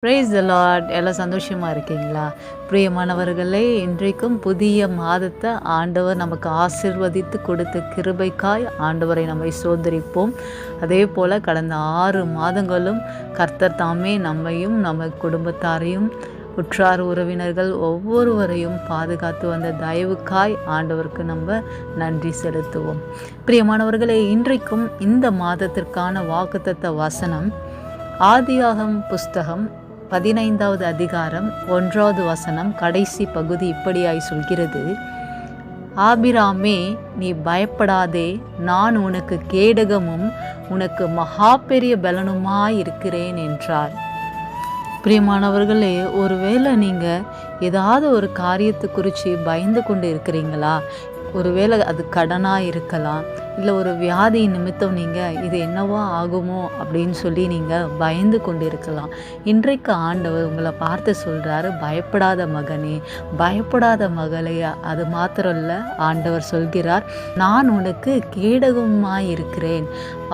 Praise the Lord. எல்லாம் சந்தோஷமாக இருக்கீங்களா? பிரியமானவர்களே, இன்றைக்கும் புதிய மாதத்தை ஆண்டவர் நமக்கு ஆசீர்வதித்து கொடுத்த கிருபைக்காய் ஆண்டவரை நம்மை சோதரிப்போம். அதே போல் கடந்த 6 மாதங்களும் கர்த்தர் தாமே நம்மையும் நம்ம குடும்பத்தாரையும் உற்றார் உறவினர்கள் ஒவ்வொருவரையும் பாதுகாத்து வந்த தயவுக்காய் ஆண்டவருக்கு நம்ம நன்றி செலுத்துவோம். பிரியமானவர்களே, இன்றைக்கும் இந்த மாதத்திற்கான வாக்குத்தத்த வசனம் ஆதியாகமம் புஸ்தகம் 15வது அதிகாரம் 1வது வசனம் கடைசி பகுதி இப்படியாய் சொல்கிறது: ஆபிராமே, நீ பயப்படாதே, நான் உனக்கு கேடகமும் உனக்கு மகா பெரிய பலனுமாயிருக்கிறேன் என்றார். பிரியமானவர்களே, ஒருவேளை நீங்கள் ஏதாவது ஒரு காரியத்தை குறித்து பயந்து கொண்டு இருக்கிறீங்களா? ஒருவேளை அது கடனாக இருக்கலாம், இல்லை ஒரு வியாதி நிமித்தம் நீங்கள் இது என்னவோ ஆகுமோ அப்படின்னு சொல்லி நீங்கள் பயந்து கொண்டு இருக்கலாம். இன்றைக்கு ஆண்டவர் உங்களை பார்த்து சொல்கிறாரு, பயப்படாத மகனே, பயப்படாத மகளே. அது மாத்திரம் இல்லை, ஆண்டவர் சொல்கிறார், நான் உனக்கு கேடகமாய் இருக்கிறேன்.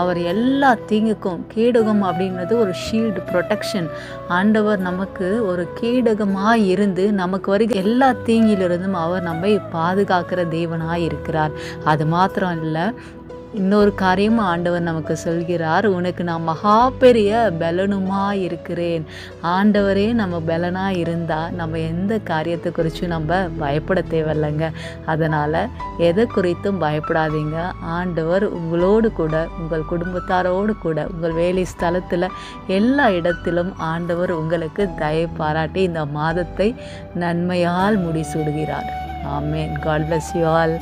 அவர் எல்லா தீங்குக்கும், கேடகம் அப்படின்றது ஒரு ஷீல்டு, ப்ரொடெக்ஷன். ஆண்டவர் நமக்கு ஒரு கேடகமாய் இருந்து நமக்கு வருகிற எல்லா தீங்கிலிருந்தும் அவர் நம்மை பாதுகாக்கிற தேவனாய் இருக்கிறார். அது மாத்திரம் இல்லை, இன்னொரு காரியம் ஆண்டவர் நமக்கு சொல்கிறார், உனக்கு நான் மகா பெரிய பலனுமாய் இருக்கிறேன். ஆண்டவரே நம்ம பலனாக இருந்தால் நம்ம எந்த காரியத்தை குறித்தும் நம்ம பயப்பட தேவையில்லைங்க. அதனால் எதை குறித்தும் பயப்படாதீங்க. ஆண்டவர் உங்களோடு கூட, உங்கள் குடும்பத்தாரோடு கூட, உங்கள் வேலை ஸ்தலத்தில் எல்லா இடத்திலும் ஆண்டவர் உங்களுக்கு தயவு பாராட்டி இந்த மாதத்தை நன்மையால் முடிசூடுகிறார். ஆமென். God bless you all.